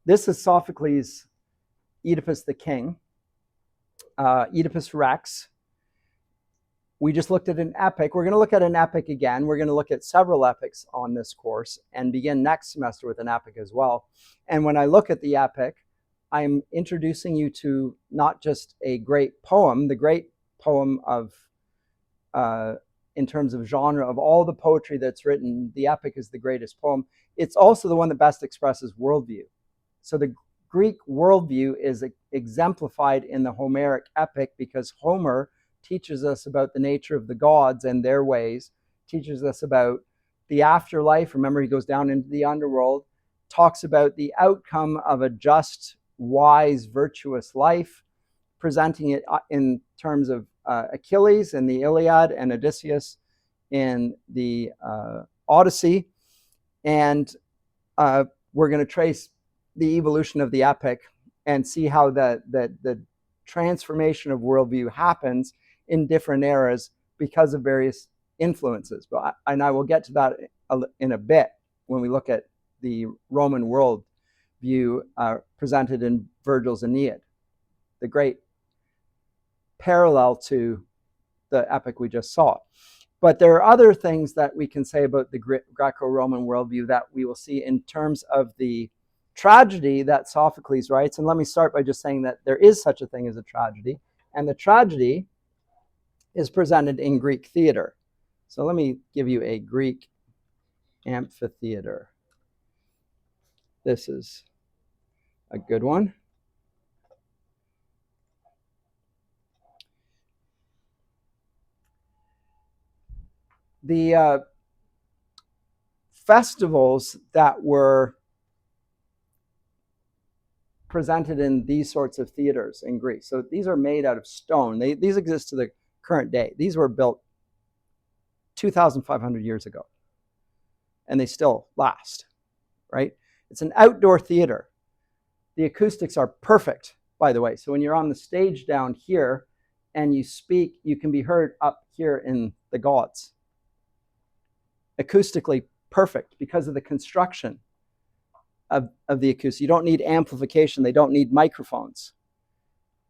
This is Sophocles' Oedipus the King, Oedipus Rex. We just looked at an epic. We're going to look at an epic again. We're going to look at several epics on this course and begin next semester with an epic as well. And when I look at the epic, I'm introducing you to not just a great poem, the great poem of, in terms of genre of all the poetry that's written, the epic is the greatest poem. It's also the one that best expresses worldview. So the Greek worldview is exemplified in the Homeric epic because Homer teaches us about the nature of the gods and their ways, teaches us about the afterlife. Remember, he goes down into the underworld, talks about the outcome of a just, wise, virtuous life, presenting it in terms of Achilles in the Iliad and Odysseus in the Odyssey. And we're going to trace the evolution of the epic and see how the transformation of worldview happens in different eras because of various influences. And I will get to that in a bit when we look at the Roman world view presented in Virgil's Aeneid, the great parallel to the epic we just saw. But there are other things that we can say about the Greco-Roman worldview that we will see in terms of the tragedy that Sophocles writes. And let me start by just saying that there is such a thing as a tragedy, and the tragedy is presented in Greek theater. So let me give you a Greek amphitheater. This is a good one. The festivals that were presented in these sorts of theaters in Greece. So these are made out of stone. These exist to the current day. These were built 2,500 years ago, and they still last, right? It's an outdoor theater. The acoustics are perfect, by the way. So when you're on the stage down here and you speak, you can be heard up here in the gods. Acoustically perfect because of the construction of the acoustics. You don't need amplification. They don't need microphones.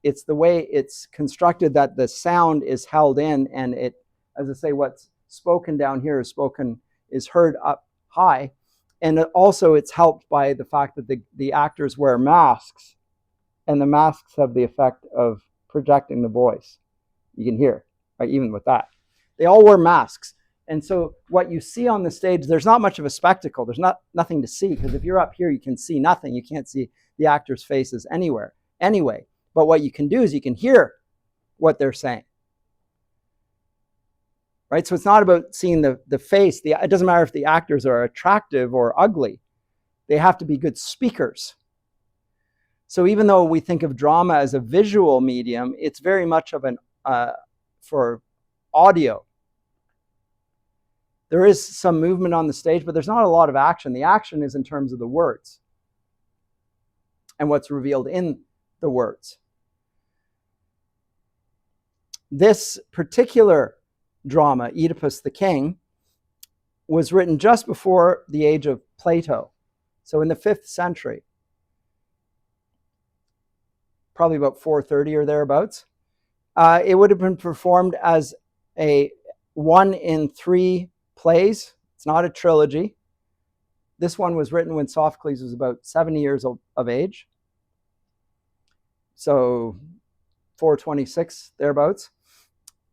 It's the way it's constructed that the sound is held in, and it, as I say, what's spoken down here is heard up high. And also it's helped by the fact that the actors wear masks, and the masks have the effect of projecting the voice. You can hear, right, even with that. They all wear masks. And so what you see on the stage, there's not much of a spectacle. There's nothing to see, because if you're up here, you can see nothing. You can't see the actors' faces anywhere. Anyway, but what you can do is you can hear what they're saying. Right? So it's not about seeing the face. It doesn't matter if the actors are attractive or ugly. They have to be good speakers. So even though we think of drama as a visual medium, it's very much of for audio. There is some movement on the stage, but there's not a lot of action. The action is in terms of the words and what's revealed in the words. This particular drama, Oedipus the King, was written just before the age of Plato. So in the 5th century, probably about 430 or thereabouts. It would have been performed as a 1 in 3 plays. It's not a trilogy. This one was written when Sophocles was about 70 years of age. So 426, thereabouts.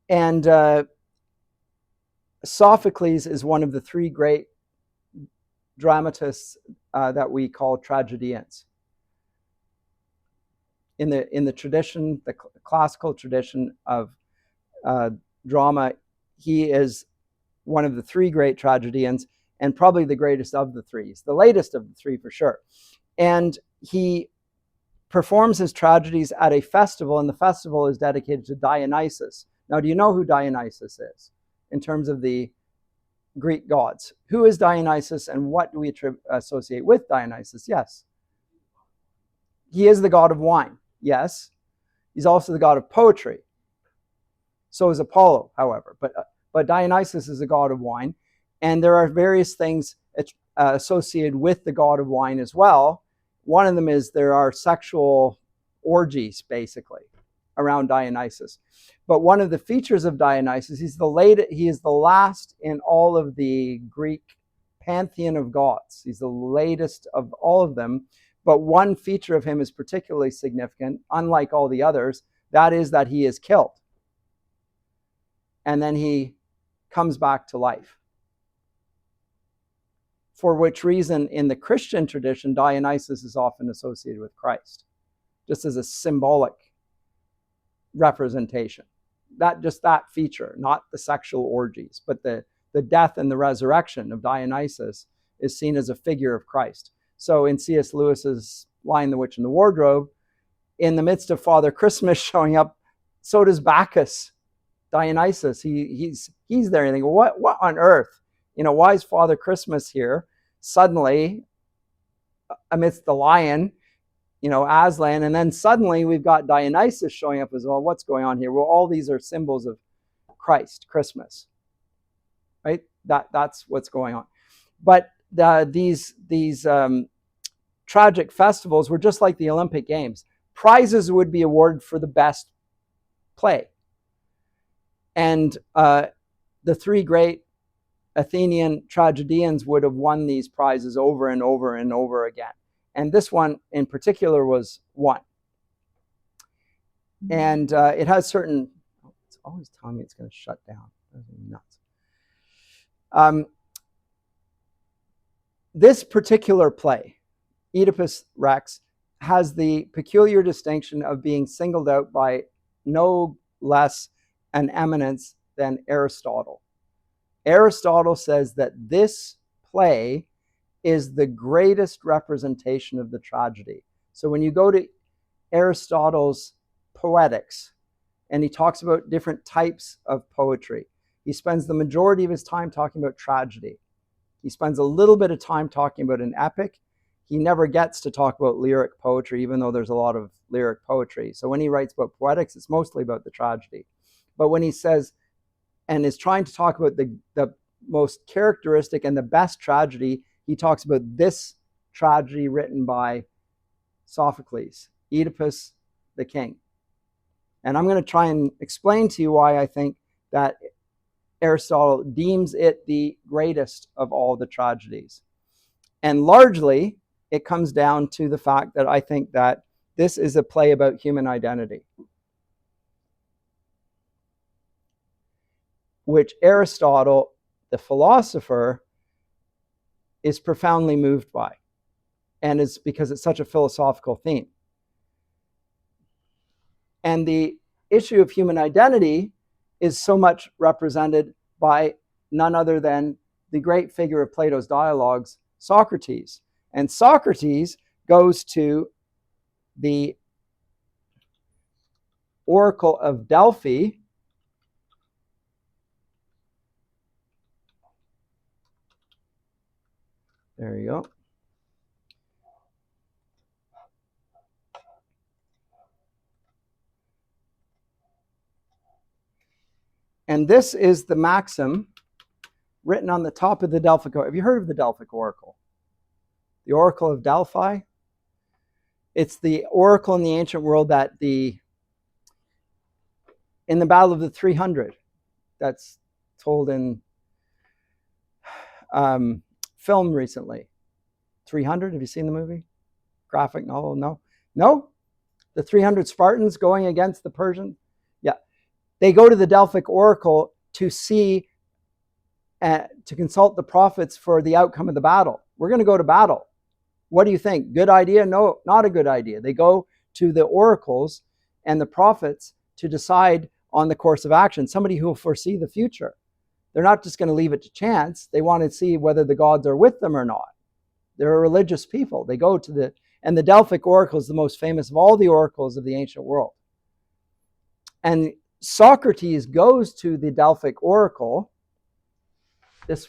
And Sophocles is one of the 3 great dramatists that we call tragedians. In the tradition, the classical tradition of drama, he is one of the 3 great tragedians, and probably the greatest of the 3. He's the latest of the 3 for sure. And he performs his tragedies at a festival, and the festival is dedicated to Dionysus. Now, do you know who Dionysus is in terms of the Greek gods? Who is Dionysus, and what do we associate with Dionysus? Yes. He is the god of wine. Yes. He's also the god of poetry. So is Apollo, however. But Dionysus is a god of wine. And there are various things associated with the god of wine as well. One of them is there are sexual orgies, basically, around Dionysus. But one of the features of Dionysus, he is the last in all of the Greek pantheon of gods. He's the latest of all of them. But one feature of him is particularly significant, unlike all the others. That is that he is killed. And then he comes back to life. For which reason, in the Christian tradition, Dionysus is often associated with Christ, just as a symbolic representation. That feature, not the sexual orgies, but the death and the resurrection of Dionysus is seen as a figure of Christ. So in C.S. Lewis's Lion, the Witch, and the Wardrobe, in the midst of Father Christmas showing up, so does Bacchus, Dionysus. He's there. And you think, what on earth? Why is Father Christmas here suddenly amidst the lion, Aslan, and then suddenly we've got Dionysus showing up as well. What's going on here? Well, all these are symbols of Christ, Christmas, right? That's what's going on. But these tragic festivals were just like the Olympic Games. Prizes would be awarded for the best play. And the three great Athenian tragedians would have won these prizes over and over and over again. And this one in particular was won. And it has certain, it's always telling me it's going to shut down. That's nuts. This particular play, Oedipus Rex, has the peculiar distinction of being singled out by no less an eminence than Aristotle. Aristotle says that this play is the greatest representation of the tragedy. So when you go to Aristotle's Poetics, and he talks about different types of poetry, he spends the majority of his time talking about tragedy. He spends a little bit of time talking about an epic. He never gets to talk about lyric poetry, even though there's a lot of lyric poetry. So when he writes about Poetics, it's mostly about the tragedy. But when he says, and is trying to talk about the most characteristic and the best tragedy, he talks about this tragedy written by Sophocles, Oedipus the King. And I'm going to try and explain to you why I think that Aristotle deems it the greatest of all the tragedies. And largely, it comes down to the fact that I think that this is a play about human identity, which Aristotle, the philosopher, is profoundly moved by, and it's because it's such a philosophical theme. And the issue of human identity is so much represented by none other than the great figure of Plato's dialogues, Socrates. And Socrates goes to the Oracle of Delphi, there you go. And this is the maxim written on the top of the Delphic Oracle. Have you heard of the Delphic Oracle? The Oracle of Delphi? It's the oracle in the ancient world that in the Battle of the 300, that's told in film recently. 300, have you seen the movie? Graphic novel? No? No? The 300 Spartans going against the Persians? Yeah. They go to the Delphic Oracle to see, to consult the prophets for the outcome of the battle. We're going to go to battle. What do you think? Good idea? No, not a good idea. They go to the oracles and the prophets to decide on the course of action, somebody who will foresee the future. They're not just going to leave it to chance. They want to see whether the gods are with them or not. They're a religious people. They go to and the Delphic Oracle is the most famous of all the oracles of the ancient world. And Socrates goes to the Delphic Oracle, this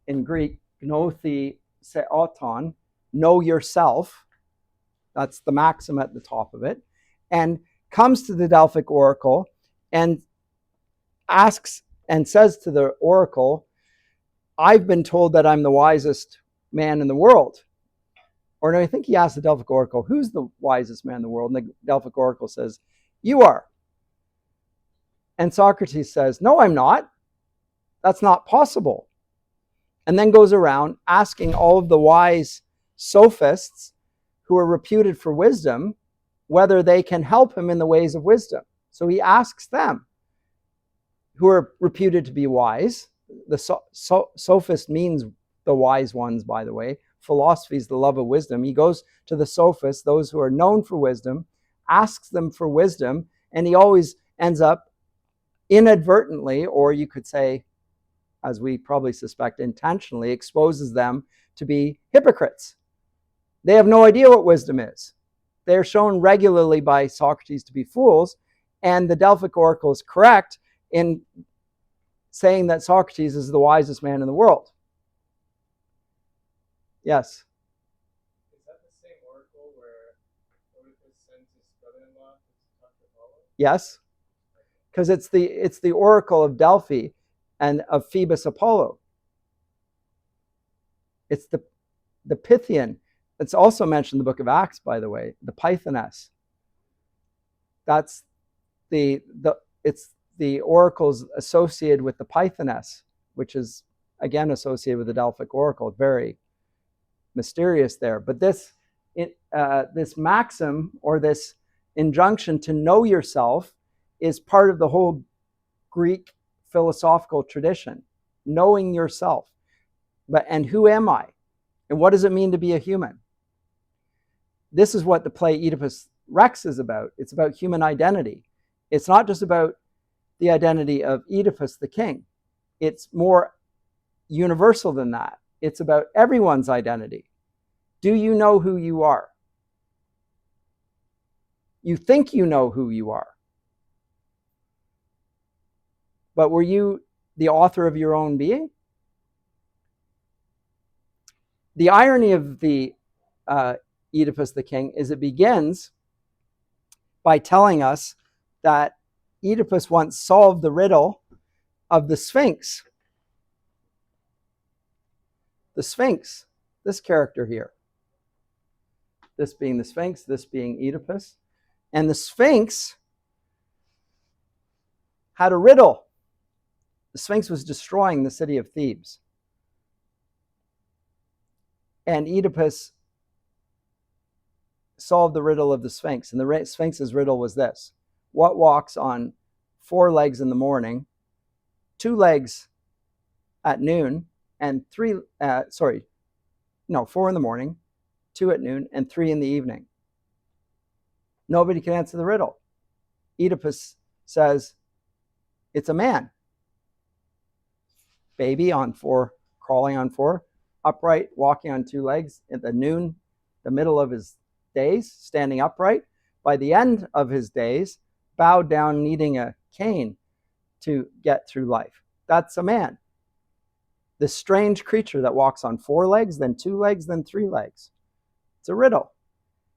in Greek, gnothi seoton, know yourself. That's the maxim at the top of it. And comes to the Delphic Oracle and asks and says to the oracle, I've been told that I'm the wisest man in the world. Or no, I think he asked the Delphic Oracle, who's the wisest man in the world? And the Delphic Oracle says, you are. And Socrates says, no, I'm not. That's not possible. And then goes around asking all of the wise sophists who are reputed for wisdom whether they can help him in the ways of wisdom. So he asks them, who are reputed to be wise. The sophist means the wise ones, by the way. Philosophy is the love of wisdom. He goes to the sophists, those who are known for wisdom, asks them for wisdom, and he always ends up inadvertently, or you could say, as we probably suspect, intentionally exposes them to be hypocrites. They have no idea what wisdom is. They're shown regularly by Socrates to be fools, and the Delphic Oracle is correct in saying that Socrates is the wisest man in the world. Yes? Is that the same oracle where Oedipus sends his brother-in-law to talk to Apollo? Yes, because it's the oracle of Delphi and of Phoebus Apollo. It's the Pythian. It's also mentioned in the book of Acts, by the way, the Pythoness. That's it's the oracles associated with the Pythoness, which is again associated with the Delphic oracle. Very mysterious there. But this maxim, or this injunction to know yourself, is part of the whole Greek philosophical tradition. Knowing yourself. And who am I? And what does it mean to be a human? This is what the play Oedipus Rex is about. It's about human identity. It's not just about the identity of Oedipus the king. It's more universal than that. It's about everyone's identity. Do you know who you are? You think you know who you are. But were you the author of your own being? The irony of the Oedipus the king is it begins by telling us that Oedipus once solved the riddle of the Sphinx. The Sphinx, this character here. This being the Sphinx, this being Oedipus. And the Sphinx had a riddle. The Sphinx was destroying the city of Thebes. And Oedipus solved the riddle of the Sphinx. And the Sphinx's riddle was this: what walks on 4 legs in the morning, 2 legs at noon, and 4 in the morning, 2 at noon, and 3 in the evening? Nobody can answer the riddle. Oedipus says, it's a man. Baby on 4, crawling on 4, upright, walking on 2 legs, at the noon, the middle of his days, standing upright. By the end of his days, bowed down, needing a cane to get through life. That's a man. This strange creature that walks on 4 legs, then 2 legs, then 3 legs. It's a riddle.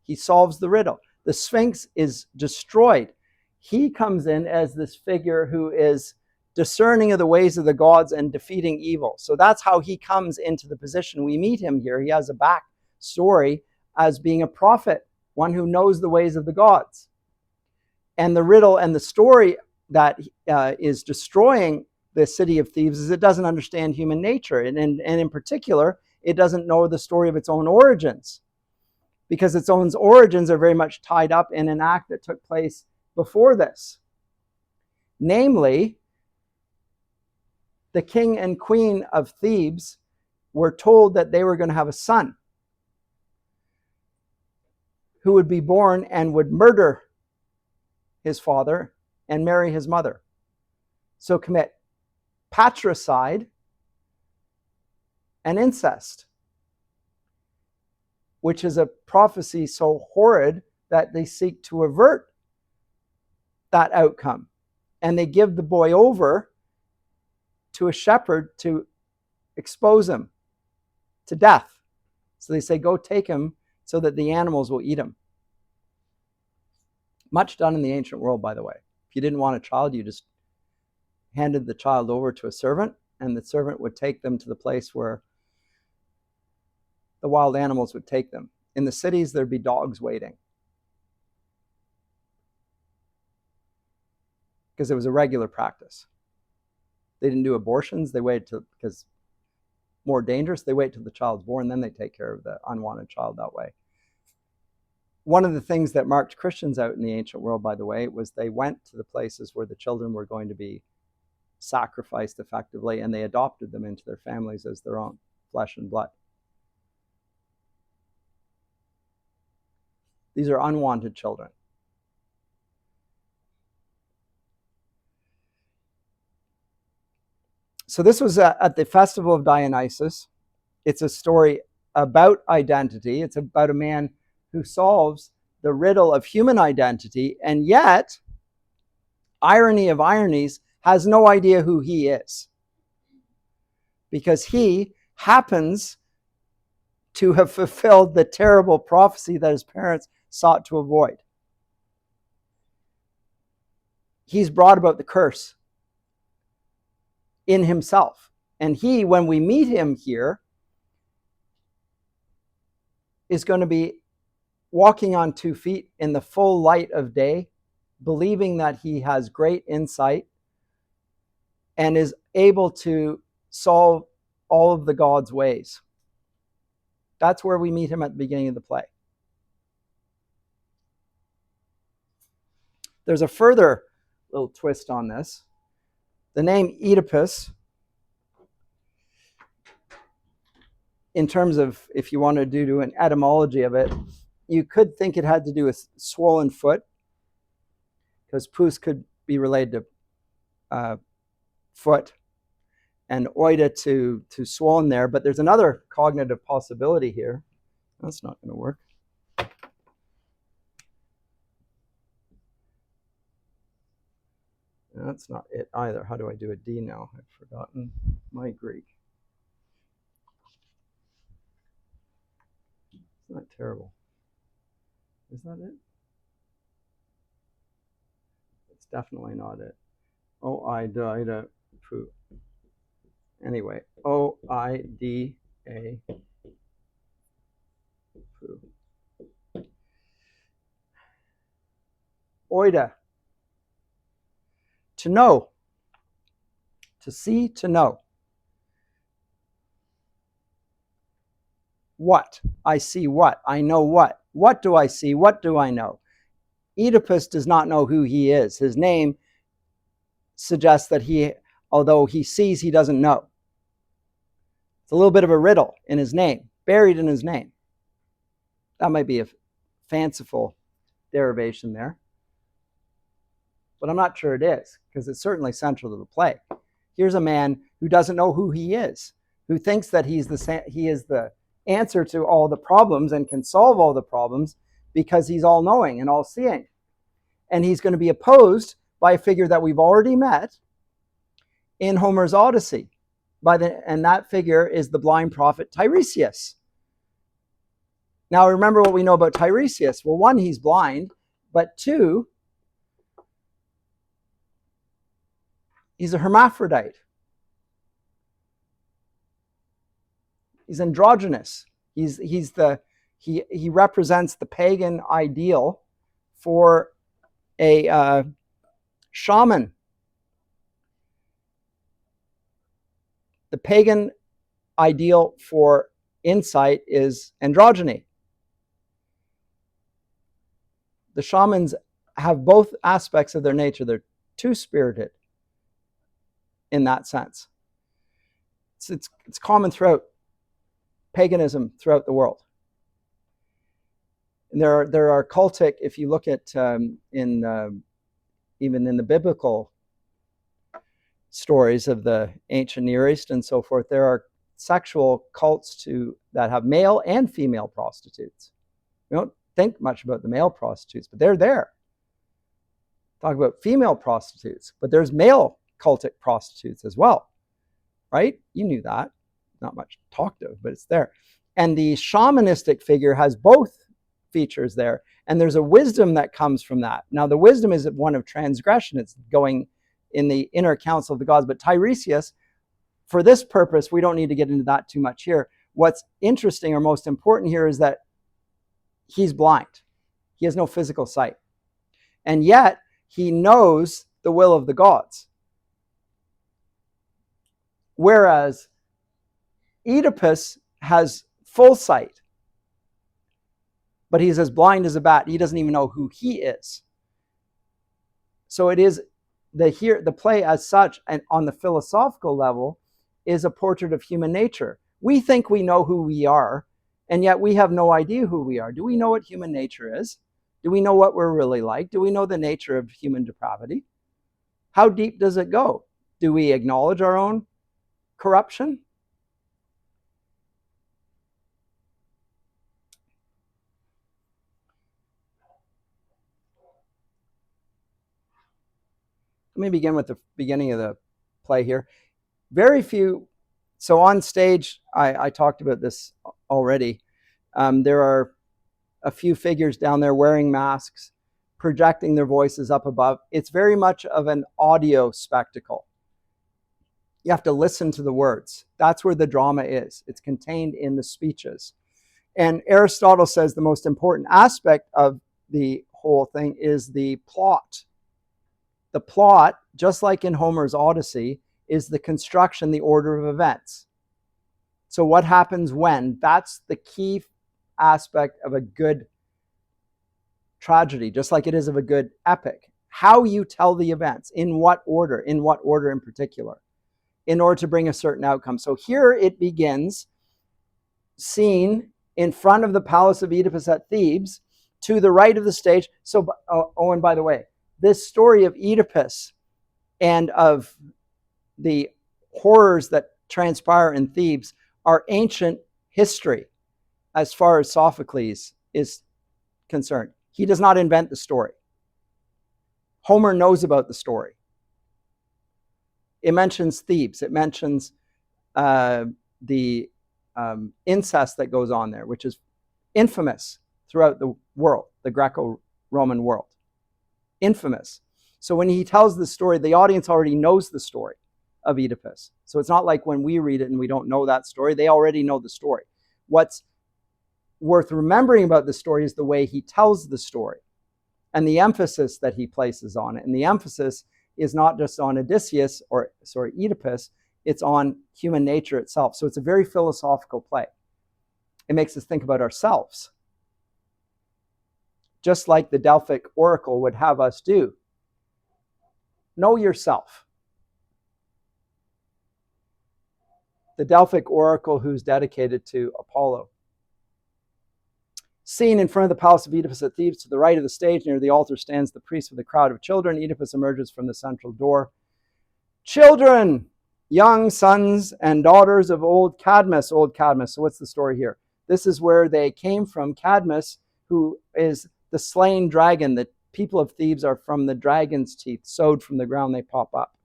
He solves the riddle. The Sphinx is destroyed. He comes in as this figure who is discerning of the ways of the gods and defeating evil. So that's how he comes into the position. We meet him here. He has a backstory as being a prophet, one who knows the ways of the gods. And the riddle and the story that is destroying the city of Thebes is it doesn't understand human nature. And in particular, it doesn't know the story of its own origins, because its own origins are very much tied up in an act that took place before this. Namely, the king and queen of Thebes were told that they were going to have a son who would be born and would murder his father and marry his mother. So commit patricide and incest, which is a prophecy so horrid that they seek to avert that outcome. And they give the boy over to a shepherd to expose him to death. So they say, go take him so that the animals will eat him. Much done in the ancient world, by the way. If you didn't want a child, you just handed the child over to a servant, and the servant would take them to the place where the wild animals would take them. In the cities, there'd be dogs waiting. Because it was a regular practice. They didn't do abortions. They waited till, because more dangerous, they wait till the child's born, then they take care of the unwanted child that way. One of the things that marked Christians out in the ancient world, by the way, was they went to the places where the children were going to be sacrificed effectively, and they adopted them into their families as their own flesh and blood. These are unwanted children. So this was at the festival of Dionysus. It's a story about identity. It's about a man who solves the riddle of human identity, and yet, irony of ironies, has no idea who he is. Because he happens to have fulfilled the terrible prophecy that his parents sought to avoid. He's brought about the curse in himself. And he, when we meet him here, is going to be walking on 2 feet in the full light of day, believing that he has great insight and is able to solve all of the God's ways. That's where we meet him at the beginning of the play. There's a further little twist on this. The name Oedipus, in terms of, if you want to do an etymology of it, you could think it had to do with swollen foot, because pus could be related to foot, and oida to swollen there. But there's another cognitive possibility here. That's not going to work. That's not it either. How do I do a D now? I've forgotten my Greek. It's not terrible. Is that it? It's definitely not it. O-I-D-A. Anyway, O-I-D-A. Oida. To know. To see, to know. What? I see what? I know what? What do I see? What do I know? Oedipus does not know who he is. His name suggests that he, although he sees, he doesn't know. It's a little bit of a riddle in his name, buried in his name. That might be a fanciful derivation there, but I'm not sure it is, because it's certainly central to the play. Here's a man who doesn't know who he is, who thinks that he is the answer to all the problems and can solve all the problems because he's all-knowing and all-seeing. And he's going to be opposed by a figure that we've already met in Homer's Odyssey. And that figure is the blind prophet Tiresias. Now remember what we know about Tiresias. Well, one, he's blind, but two, he's a hermaphrodite. He's androgynous. He represents the pagan ideal for a shaman. The pagan ideal for insight is androgyny. The shamans have both aspects of their nature. They're two-spirited in that sense. It's common throughout paganism throughout the world. And there are cultic, if you look at even in the biblical stories of the ancient Near East and so forth, there are sexual cults that have male and female prostitutes. We don't think much about the male prostitutes, but they're there. Talk about female prostitutes, but there's male cultic prostitutes as well, right? You knew that. Not much talked of, but it's there. And the shamanistic figure has both features there, and there's a wisdom that comes from that. Now, the wisdom is one of transgression. It's going in the inner council of the gods. But Tiresias, for this purpose, we don't need to get into that too much here, What's interesting or most important here is that he's blind. He has no physical sight. And yet, he knows the will of the gods. Whereas Oedipus has full sight, but he's as blind as a bat. He doesn't even know who he is. So it is the play as such, and on the philosophical level, is a portrait of human nature. We think we know who we are, and yet we have no idea who we are. Do we know what human nature is? Do we know what we're really like? Do we know the nature of human depravity? How deep does it go? Do we acknowledge our own corruption? Let me begin with the beginning of the play here. Very few. So on stage, I talked about this already. There are a few figures down there wearing masks, projecting their voices up above. It's very much of an audio spectacle. You have to listen to the words. That's where the drama is. It's contained in the speeches. And Aristotle says the most important aspect of the whole thing is the plot. The plot, just like in Homer's Odyssey, is the construction, the order of events. So what happens when? That's the key aspect of a good tragedy, just like it is of a good epic. How you tell the events, in what order in particular, in order to bring a certain outcome. So here it begins, seen in front of the palace of Oedipus at Thebes, to the right of the stage. So, oh, and by the way, this story of Oedipus and of the horrors that transpire in Thebes are ancient history as far as Sophocles is concerned. He does not invent the story. Homer knows about the story. It mentions Thebes. It mentions the incest that goes on there, which is infamous throughout the world, the Greco-Roman world. Infamous. So when he tells the story, the audience already knows the story of Oedipus. So it's not like when we read it and we don't know that story. They already know the story. What's worth remembering about the story is the way he tells the story and the emphasis that he places on it. And the emphasis is not just on Oedipus, it's on human nature itself. So it's a very philosophical play. It makes us think about ourselves, just like the Delphic oracle would have us do. Know yourself. The Delphic oracle, who's dedicated to Apollo. Seen in front of the palace of Oedipus at Thebes, to the right of the stage, near the altar, stands the priest with a crowd of children. Oedipus emerges from the central door. Children, young sons and daughters of old Cadmus. Old Cadmus. So what's the story here? This is where they came from. Cadmus, who is the slain dragon. The people of Thebes are from the dragon's teeth, sewed from the ground, they pop up.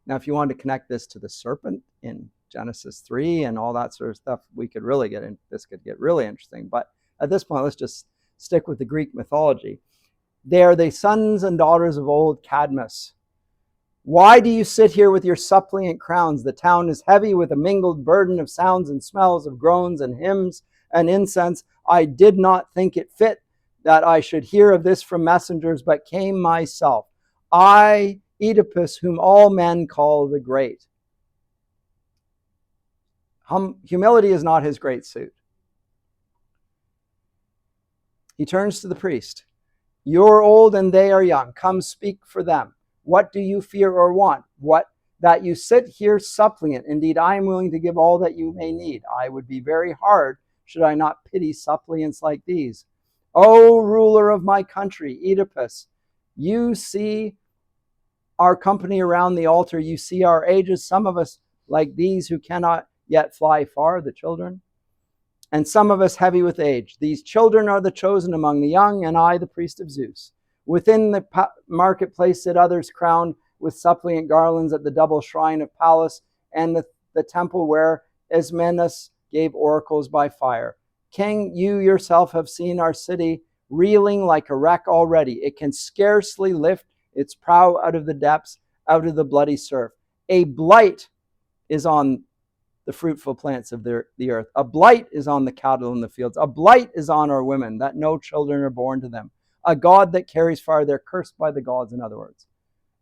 Now, if you wanted to connect this to the serpent in Genesis 3 and all that sort of stuff, we could really get in. This could get really interesting. But at this point, let's just stick with the Greek mythology. They are the sons and daughters of old Cadmus. Why do you sit here with your suppliant crowns? The town is heavy with a mingled burden of sounds and smells, of groans and hymns and incense. I did not think it fit that I should hear of this from messengers, but came myself. I, Oedipus, whom all men call the Great. Humility is not his great suit. He turns to the priest. You're old and they are young. Come speak for them. What do you fear or want? What? That you sit here suppliant. Indeed, I am willing to give all that you may need. I would be very hard should I not pity suppliants like these. O ruler of my country, Oedipus, you see our company around the altar. You see our ages, some of us like these who cannot yet fly far, the children, and some of us heavy with age. These children are the chosen among the young, and I, the priest of Zeus. Within the marketplace sit others crowned with suppliant garlands at the double shrine of Pallas and the temple where Ismenus gave oracles by fire. King, you yourself have seen our city reeling like a wreck already. It can scarcely lift its prow out of the depths, out of the bloody surf. A blight is on the fruitful plants of the earth. A blight is on the cattle in the fields. A blight is on our women, that no children are born to them. A God that carries fire. They're cursed by the gods, in other words.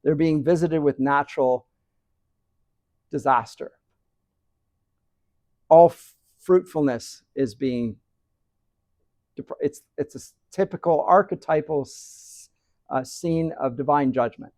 They're being visited with natural disaster. All fruitfulness is being, it's a typical archetypal scene of divine judgment.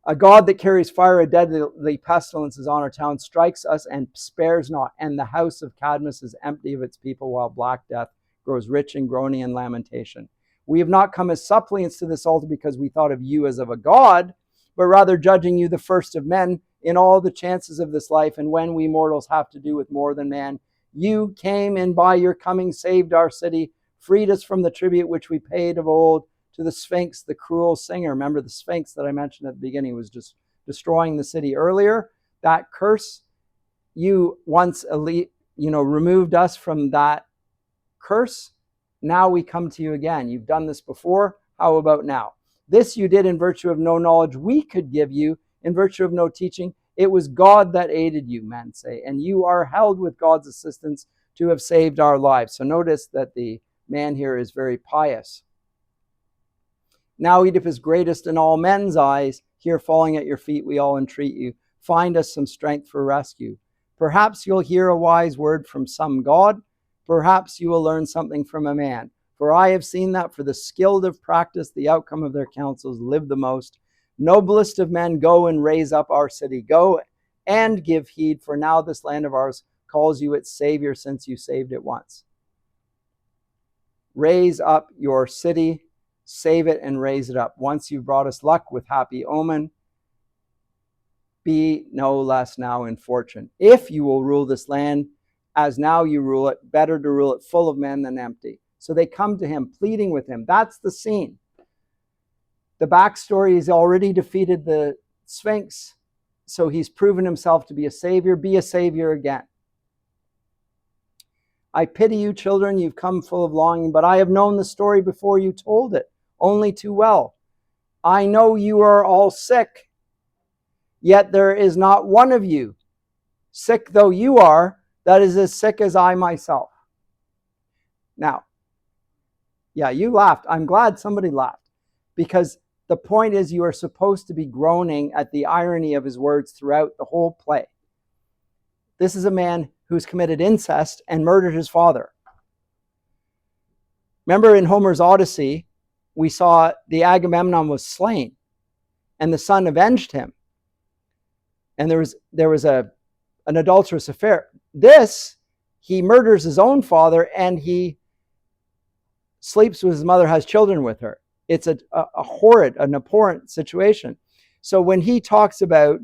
A God that carries fire, a deadly pestilence is on our town, strikes us and spares not. And the house of Cadmus is empty of its people, while Black Death grows rich in groaning and lamentation. We have not come as suppliants to this altar because we thought of you as of a god, but rather judging you the first of men in all the chances of this life. And when we mortals have to do with more than man, you came, and by your coming saved our city, freed us from the tribute which we paid of old to the Sphinx, the cruel singer. Remember the Sphinx that I mentioned at the beginning was just destroying the city earlier. That curse, you once removed us from that curse. Now we come to you again. You've done this before. How about now? This you did in virtue of no knowledge we could give you, in virtue of no teaching. It was God that aided you, men say, and you are held with God's assistance to have saved our lives. So notice that the man here is very pious. Now Oedipus, greatest in all men's eyes, here falling at your feet, we all entreat you. Find us some strength for rescue. Perhaps you'll hear a wise word from some god. Perhaps you will learn something from a man. For I have seen that for the skilled of practice, the outcome of their counsels live the most. Noblest of men, go and raise up our city. Go and give heed, for now this land of ours calls you its savior, since you saved it once. Raise up your city, save it and raise it up. Once you've brought us luck with happy omen, be no less now in fortune. If you will rule this land as now you rule it, better to rule it full of men than empty. So they come to him, pleading with him. That's the scene. The backstory is already defeated the Sphinx, so he's proven himself to be a savior. Be a savior again. I pity you, children, you've come full of longing, but I have known the story before you told it, only too well. I know you are all sick, yet there is not one of you, sick though you are, that is as sick as I myself. Now, yeah, you laughed. I'm glad somebody laughed, because the point is you are supposed to be groaning at the irony of his words throughout the whole play. This is a man who's committed incest and murdered his father. Remember in Homer's Odyssey, we saw the Agamemnon was slain and the son avenged him. And there was an adulterous affair. This, he murders his own father and he sleeps with his mother, has children with her. It's a horrid, an abhorrent situation. So when he talks about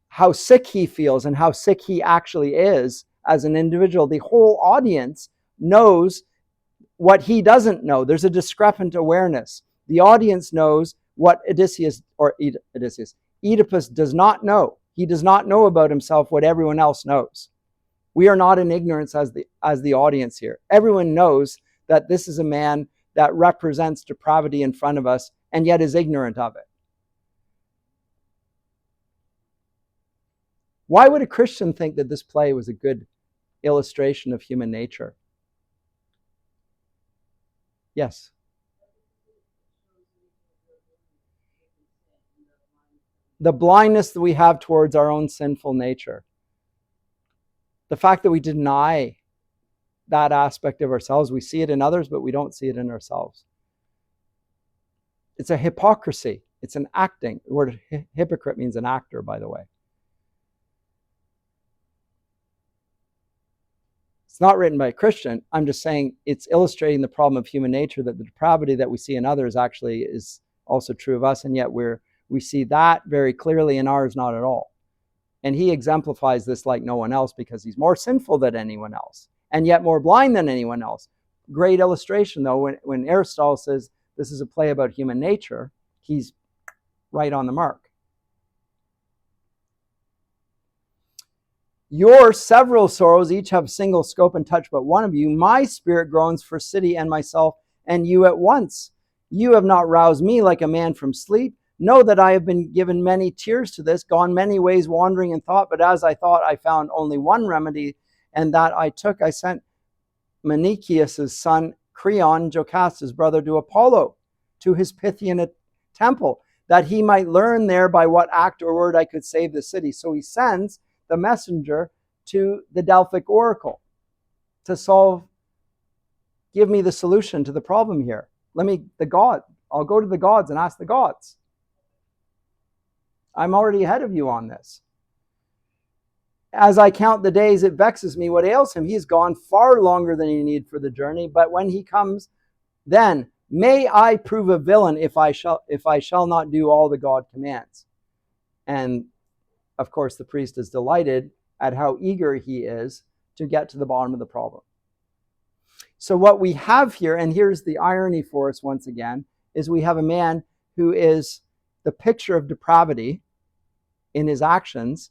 how sick he feels and how sick he actually is as an individual, the whole audience knows what he doesn't know. There's a discrepant awareness. The audience knows what Oedipus does not know. He does not know about himself what everyone else knows. We are not in ignorance as the audience here. Everyone knows that this is a man that represents depravity in front of us and yet is ignorant of it. Why would a Christian think that this play was a good illustration of human nature? Yes. The blindness that we have towards our own sinful nature. The fact that we deny that aspect of ourselves. We see it in others, but we don't see it in ourselves. It's a hypocrisy. It's an acting. The word hypocrite means an actor, by the way. It's not written by a Christian. I'm just saying it's illustrating the problem of human nature, that the depravity that we see in others actually is also true of us, and yet we see that very clearly in ours, not at all. And he exemplifies this like no one else because he's more sinful than anyone else and yet more blind than anyone else. Great illustration, though, when Aristotle says this is a play about human nature, he's right on the mark. Your several sorrows each have single scope and touch, but one of you, my spirit groans for city and myself, and you at once. You have not roused me like a man from sleep, Know that I have been given many tears to this, gone many ways wandering in thought, but as I thought, I found only one remedy, and that I took. I sent Menicius' son Creon, Jocas's brother, to Apollo, to his Pythian temple, that he might learn there by what act or word I could save the city. So he sends the messenger to the Delphic oracle to give me the solution to the problem here. I'll go to the gods and ask the gods. I'm already ahead of you on this. As I count the days, it vexes me what ails him. He's gone far longer than he need for the journey, but when he comes, then may I prove a villain if I shall not do all the God commands. And of course, the priest is delighted at how eager he is to get to the bottom of the problem. So what we have here, and here's the irony for us once again, is we have a man who is the picture of depravity in his actions,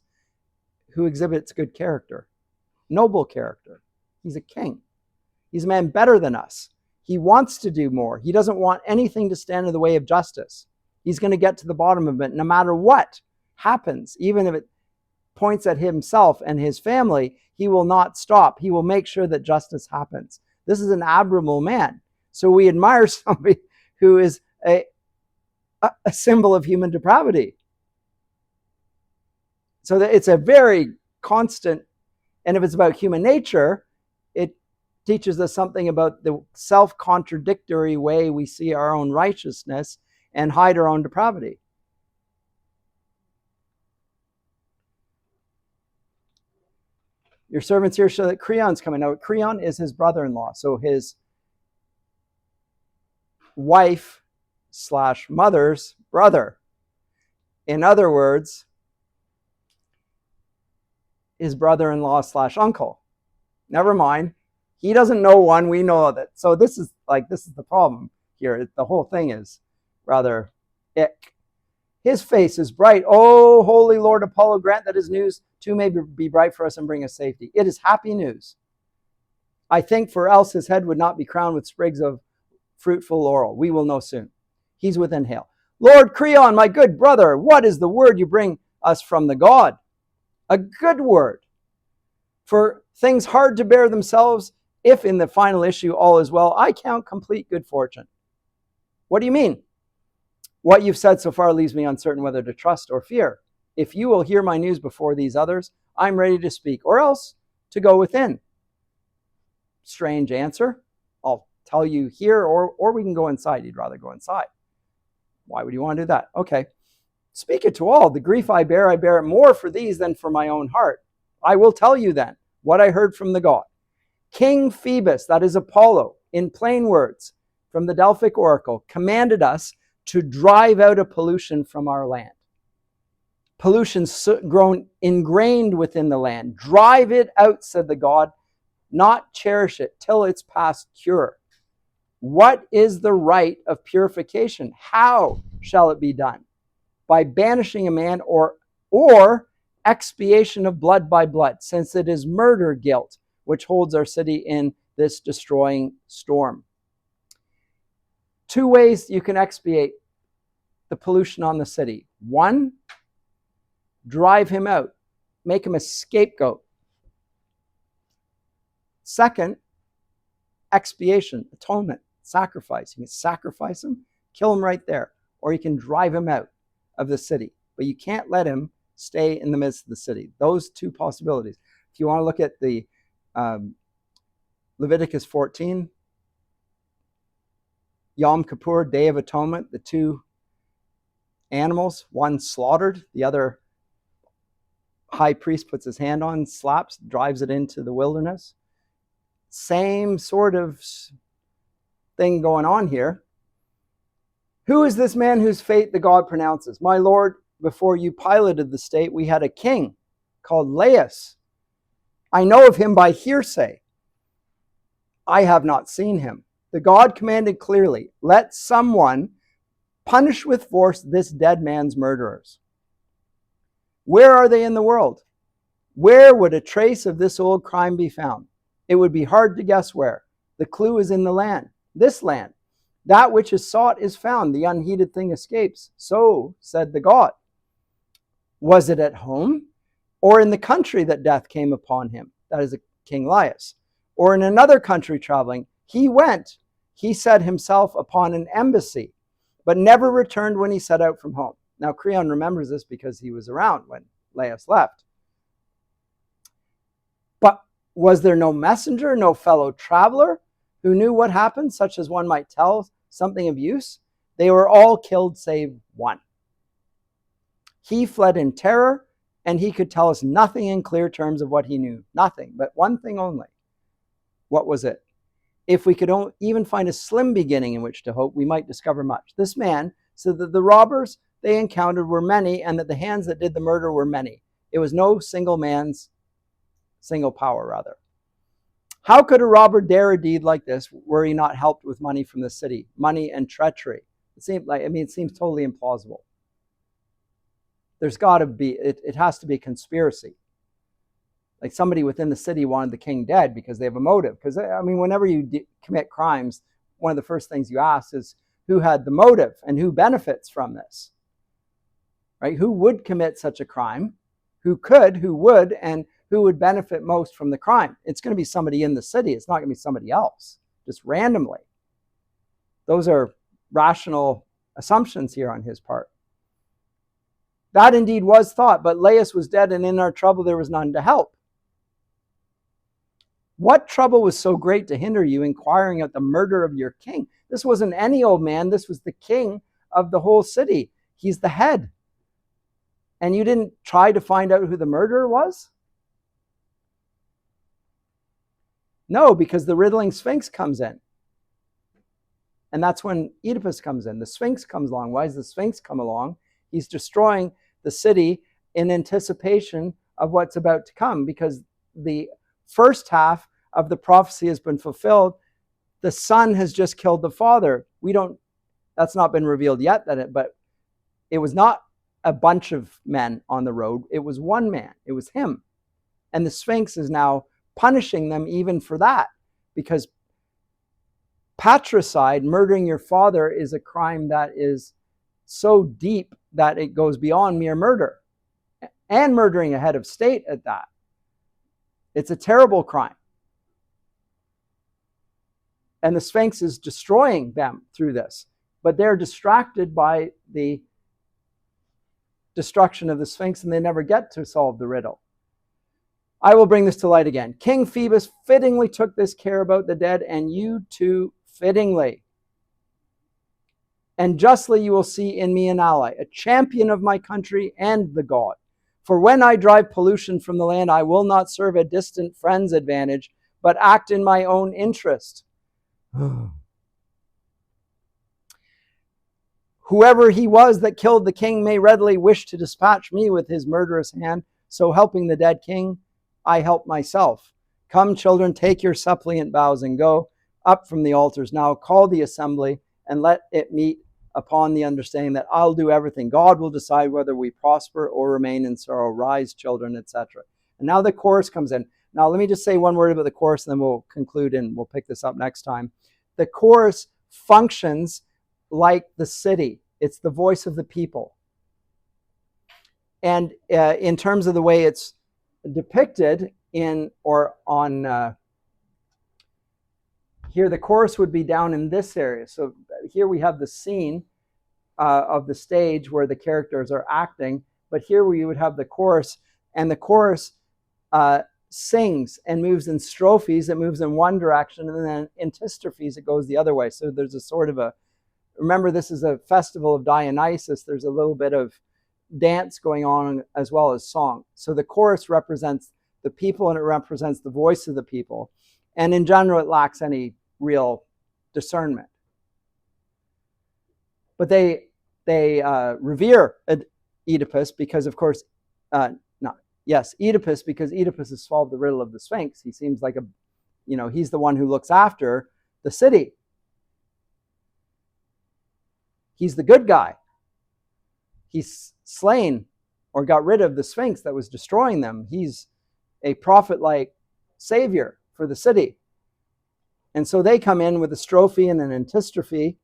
who exhibits good character, noble character. He's a king. He's a man better than us. He wants to do more. He doesn't want anything to stand in the way of justice. He's going to get to the bottom of it no matter what happens. Even if it points at himself and his family, he will not stop. He will make sure that justice happens. This is an admirable man. So we admire somebody who is a symbol of human depravity. So that it's a very constant, and if it's about human nature, it teaches us something about the self-contradictory way we see our own righteousness and hide our own depravity. Your servants here show that Creon's coming. Now, Creon is his brother-in-law, so his wife/mother's brother. In other words, his brother-in-law/uncle. Never mind. He doesn't know one, we know that. So this is the problem here. The whole thing is rather ick. His face is bright. Oh, holy Lord Apollo, grant that his news too may be bright for us and bring us safety. It is happy news. I think, for else his head would not be crowned with sprigs of fruitful laurel. We will know soon. He's within hail. Lord Creon, my good brother, what is the word you bring us from the God? A good word. For things hard to bear themselves, if in the final issue all is well, I count complete good fortune. What do you mean? What you've said so far leaves me uncertain whether to trust or fear. If you will hear my news before these others, I'm ready to speak, or else to go within. Strange answer. I'll tell you here, or we can go inside. You'd rather go inside. Why would you want to do that? Okay. Speak it to all. The grief I bear it more for these than for my own heart. I will tell you then what I heard from the god. King Phoebus, that is Apollo, in plain words, from the Delphic oracle, commanded us to drive out a pollution from our land. Pollution's grown ingrained within the land. Drive it out, said the god, not cherish it till it's past cure. What is the rite of purification? How shall it be done? By banishing a man, or expiation of blood by blood, since it is murder guilt which holds our city in this destroying storm. Two ways you can expiate the pollution on the city. One, drive him out, make him a scapegoat. Second, expiation, atonement, sacrifice. You can sacrifice him, kill him right there, or you can drive him out of the city. But you can't let him stay in the midst of the city. Those two possibilities. If you want to look at the Leviticus 14, Yom Kippur, Day of Atonement, the two animals, one slaughtered, the other high priest puts his hand on, slaps, drives it into the wilderness. Same sort of thing going on here. Who is this man whose fate the god pronounces? My lord, before you piloted the state, we had a king called Laius. I know of him by hearsay. I have not seen him. The god commanded clearly, let someone punish with force this dead man's murderers. Where are they in the world? Where would a trace of this old crime be found? It would be hard to guess where. The clue is in the land, this land. That which is sought is found. The unheeded thing escapes. So said the god. Was it at home or in the country that death came upon him? That is King Laius. Or in another country traveling? He went, he set himself upon an embassy, but never returned when he set out from home. Now, Creon remembers this because he was around when Laius left. But was there no messenger, no fellow traveler who knew what happened, such as one might tell something of use? They were all killed save one. He fled in terror, and he could tell us nothing in clear terms of what he knew. Nothing, but one thing only. What was it? If we could even find a slim beginning in which to hope, we might discover much. This man said that the robbers they encountered were many, and that the hands that did the murder were many. It was no single man's, single power rather. How could a robber dare a deed like this were he not helped with money from the city? Money and treachery. It seems totally implausible. There's got to be, it has to be conspiracy. Like somebody within the city wanted the king dead because they have a motive. Because, whenever you commit crimes, one of the first things you ask is who had the motive and who benefits from this? Right? Who would commit such a crime? Who could, who would, and who would benefit most from the crime? It's going to be somebody in the city. It's not going to be somebody else, just randomly. Those are rational assumptions here on his part. That indeed was thought, but Laius was dead, and in our trouble there was none to help. What trouble was so great to hinder you inquiring at the murder of your king? This wasn't any old man. This was the king of the whole city. He's the head. And you didn't try to find out who the murderer was? No, because the riddling Sphinx comes in. And that's when Oedipus comes in. The Sphinx comes along. Why does the Sphinx come along? He's destroying the city in anticipation of what's about to come, because the first half of the prophecy has been fulfilled. The son has just killed the father. That's not been revealed yet, but it was not a bunch of men on the road. It was one man. It was him. And the Sphinx is now punishing them even for that, because patricide, murdering your father, is a crime that is so deep that it goes beyond mere murder, and murdering a head of state at that. It's a terrible crime. And the Sphinx is destroying them through this, but they're distracted by the destruction of the Sphinx, and they never get to solve the riddle. I will bring this to light again. King Phoebus fittingly took this care about the dead, and you too fittingly. And justly you will see in me an ally, a champion of my country and the god. For when I drive pollution from the land, I will not serve a distant friend's advantage, but act in my own interest. Whoever he was that killed the king may readily wish to dispatch me with his murderous hand, so helping the dead king, I help myself. Come, children, take your suppliant vows and go up from the altars now, call the assembly, and let it meet upon the understanding that I'll do everything. God will decide whether we prosper or remain in sorrow. Rise, children, etc. And now the chorus comes in. Now let me just say one word about the chorus, and then we'll conclude and we'll pick this up next time. The chorus functions like the city. It's the voice of the people. And in terms of the way it's depicted in or on here, the chorus would be down in this area. So here we have the scene of the stage where the characters are acting, but here we would have the chorus, and the chorus sings and moves in strophes. It moves in one direction, and then in antistrophes it goes the other way. So there's a sort of remember, this is a festival of Dionysus. There's a little bit of dance going on as well as song. So the chorus represents the people, and it represents the voice of the people. And in general, it lacks any real discernment. But they revere Oedipus because, of course, Oedipus, because Oedipus has solved the riddle of the Sphinx. He seems like he's the one who looks after the city. He's the good guy. He's slain or got rid of the Sphinx that was destroying them. He's a prophet-like savior for the city. And so they come in with a strophe and an antistrophe,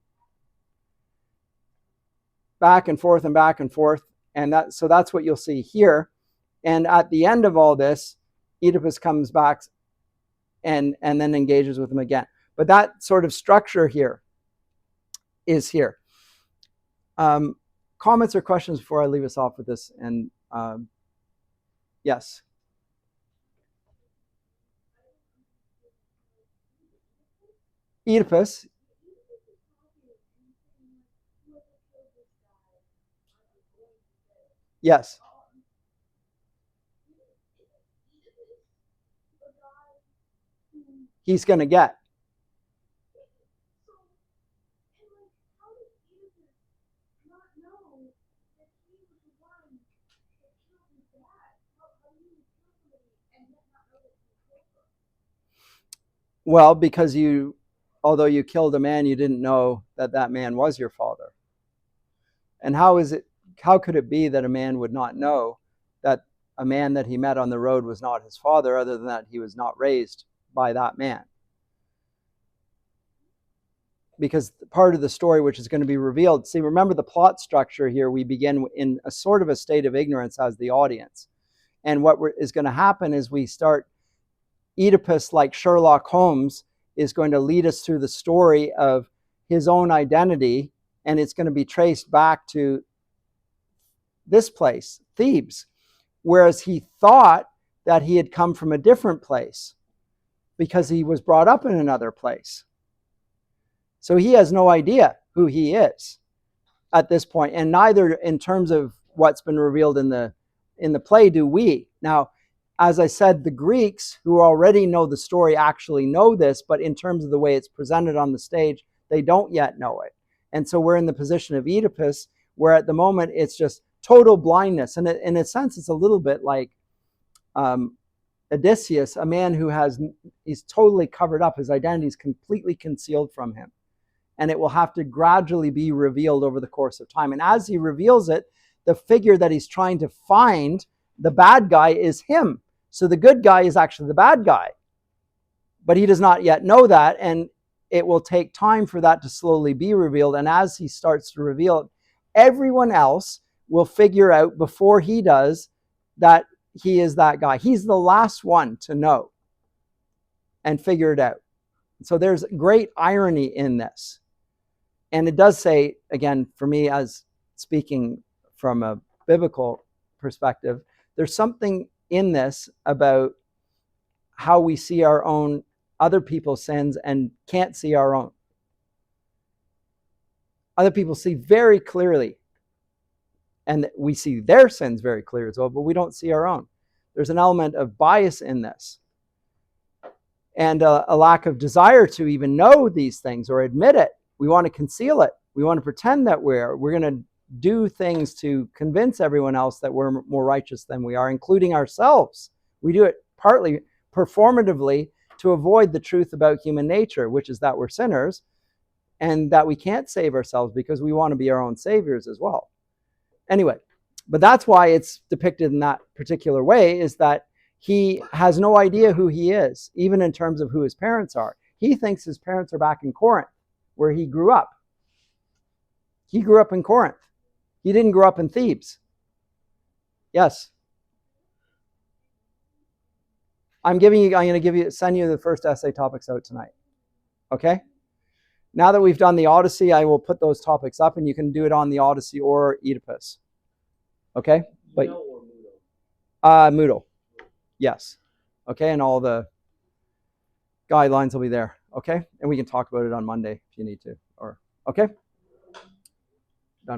back and forth and back and forth. And so that's what you'll see here. And at the end of all this, Oedipus comes back and then engages with him again. But that sort of structure here is here. Comments or questions before I leave us off with this? And yes. Oedipus. Yes. He's going to get. Well, because although you killed a man, you didn't know that that man was your father. And how could it be that a man would not know that a man that he met on the road was not his father, other than that he was not raised by that man? Because part of the story which is going to be revealed, see, remember the plot structure here, we begin in a sort of a state of ignorance as the audience. And what is going to happen is we start, Oedipus, like Sherlock Holmes, is going to lead us through the story of his own identity, and it's going to be traced back to this place, Thebes, whereas he thought that he had come from a different place because he was brought up in another place. So he has no idea who he is at this point, and neither in terms of what's been revealed in the play do we. Now, as I said, the Greeks, who already know the story, actually know this, but in terms of the way it's presented on the stage, they don't yet know it. And so we're in the position of Oedipus, where at the moment it's just total blindness. And in a sense, it's a little bit like Odysseus, a man who he's totally covered up. His identity is completely concealed from him. And it will have to gradually be revealed over the course of time. And as he reveals it, the figure that he's trying to find, the bad guy, is him. So the good guy is actually the bad guy. But he does not yet know that, and it will take time for that to slowly be revealed. And as he starts to reveal it, everyone else will figure out before he does that he is that guy. He's the last one to know and figure it out. So there's great irony in this. And it does say, again, for me, as speaking from a biblical perspective, there's something in this about how we see our own, other people's sins, and can't see our own. Other people see very clearly, and we see their sins very clear as well, but we don't see our own. There's an element of bias in this, and a lack of desire to even know these things or admit it. We want to conceal it. We want to pretend that we're going to do things to convince everyone else that we're more righteous than we are, including ourselves. We do it partly performatively to avoid the truth about human nature, which is that we're sinners and that we can't save ourselves because we want to be our own saviors as well. Anyway, but that's why it's depicted in that particular way, is that he has no idea who he is, even in terms of who his parents are. He thinks his parents are back in Corinth, where he grew up. He grew up in Corinth. He didn't grow up in Thebes. Yes. I'm going to send you the first essay topics out tonight. Okay? Now that we've done the Odyssey, I will put those topics up, and you can do it on the Odyssey or Oedipus. Okay? But or Moodle? Moodle. Yes. Okay, and all the guidelines will be there. Okay? And we can talk about it on Monday if you need to. Okay?